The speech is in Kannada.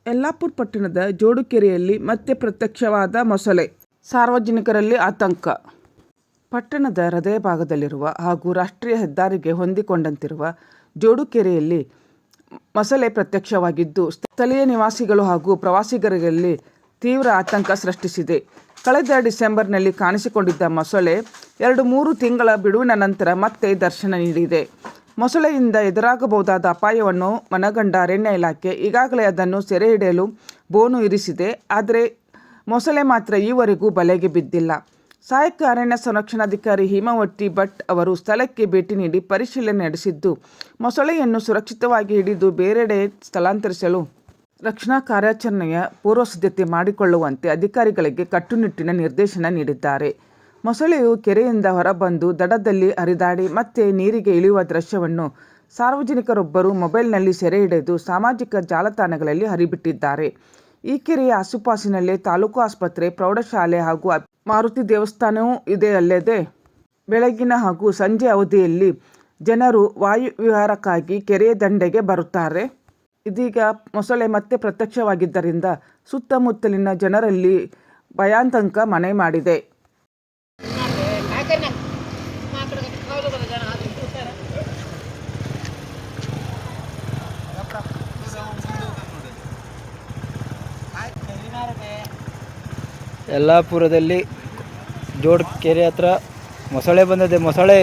ಯಲ್ಲಾಪುರ ಪಟ್ಟಣದ ಜೋಡುಕೆರೆಯಲ್ಲಿ ಮತ್ತೆ ಪ್ರತ್ಯಕ್ಷವಾದ ಮೊಸಳೆ, ಸಾರ್ವಜನಿಕರಲ್ಲಿ ಆತಂಕ. ಪಟ್ಟಣದ ಹೃದಯ ಭಾಗದಲ್ಲಿರುವ ಹಾಗೂ ರಾಷ್ಟ್ರೀಯ ಹೆದ್ದಾರಿಗೆ ಹೊಂದಿಕೊಂಡಂತಿರುವ ಜೋಡುಕೆರೆಯಲ್ಲಿ ಮೊಸಳೆ ಪ್ರತ್ಯಕ್ಷವಾಗಿದ್ದು, ಸ್ಥಳೀಯ ನಿವಾಸಿಗಳು ಹಾಗೂ ಪ್ರವಾಸಿಗರಲ್ಲಿ ತೀವ್ರ ಆತಂಕ ಸೃಷ್ಟಿಸಿದೆ. ಕಳೆದ ಡಿಸೆಂಬರ್ನಲ್ಲಿ ಕಾಣಿಸಿಕೊಂಡಿದ್ದ ಮೊಸಳೆ 2-3 ತಿಂಗಳ ಬಿಡುವಿನ ನಂತರ ಮತ್ತೆ ದರ್ಶನ ನೀಡಿದೆ. ಮೊಸಳೆಯಿಂದ ಎದುರಾಗಬಹುದಾದ ಅಪಾಯವನ್ನು ಮನಗಂಡ ಅರಣ್ಯ ಇಲಾಖೆ ಈಗಾಗಲೇ ಅದನ್ನು ಸೆರೆ ಹಿಡಿಯಲು ಬೋನು ಇರಿಸಿದೆ. ಆದರೆ ಮೊಸಳೆ ಮಾತ್ರ ಈವರೆಗೂ ಬಲೆಗೆ ಬಿದ್ದಿಲ್ಲ. ಸಹಾಯಕ ಅರಣ್ಯ ಸಂರಕ್ಷಣಾಧಿಕಾರಿ ಹಿಮಾವತಿ ಭಟ್ ಅವರು ಸ್ಥಳಕ್ಕೆ ಭೇಟಿ ನೀಡಿ ಪರಿಶೀಲನೆ ನಡೆಸಿದ್ದು, ಮೊಸಳೆಯನ್ನು ಸುರಕ್ಷಿತವಾಗಿ ಹಿಡಿದು ಬೇರೆಡೆ ಸ್ಥಳಾಂತರಿಸಲು ರಕ್ಷಣಾ ಕಾರ್ಯಾಚರಣೆಯ ಪೂರ್ವಸಿದ್ಧತೆ ಮಾಡಿಕೊಳ್ಳುವಂತೆ ಅಧಿಕಾರಿಗಳಿಗೆ ಕಟ್ಟುನಿಟ್ಟಿನ ನಿರ್ದೇಶನ ನೀಡಿದ್ದಾರೆ. ಮೊಸಳೆಯು ಕೆರೆಯಿಂದ ಹೊರಬಂದು ದಡದಲ್ಲಿ ಹರಿದಾಡಿ ಮತ್ತೆ ನೀರಿಗೆ ಇಳಿಯುವ ದೃಶ್ಯವನ್ನು ಸಾರ್ವಜನಿಕರೊಬ್ಬರು ಮೊಬೈಲ್ನಲ್ಲಿ ಸೆರೆ ಹಿಡಿದು ಸಾಮಾಜಿಕ ಜಾಲತಾಣಗಳಲ್ಲಿ ಹರಿಬಿಟ್ಟಿದ್ದಾರೆ. ಈ ಕೆರೆಯ ಆಸುಪಾಸಿನಲ್ಲೇ ತಾಲೂಕು ಆಸ್ಪತ್ರೆ, ಪ್ರೌಢಶಾಲೆ ಹಾಗೂ ಮಾರುತಿ ದೇವಸ್ಥಾನವೂ ಇದೆ. ಅಲ್ಲದೆ ಬೆಳಗಿನ ಹಾಗೂ ಸಂಜೆ ಅವಧಿಯಲ್ಲಿ ಜನರು ವಾಯುವಿಹಾರಕ್ಕಾಗಿ ಕೆರೆಯ ದಂಡೆಗೆ ಬರುತ್ತಾರೆ. ಇದೀಗ ಮೊಸಳೆ ಮತ್ತೆ ಪ್ರತ್ಯಕ್ಷವಾಗಿದ್ದರಿಂದ ಸುತ್ತಮುತ್ತಲಿನ ಜನರಲ್ಲಿ ಭಯಾಂತಂಕ ಮನೆ ಮಾಡಿದೆ. ಯಲ್ಲಾಪುರದಲ್ಲಿ ಜೋಡುಕೆರೆ ಹತ್ರ ಮೊಸಳೆ ಬಂದಿದೆ. ಮೊಸಳೆ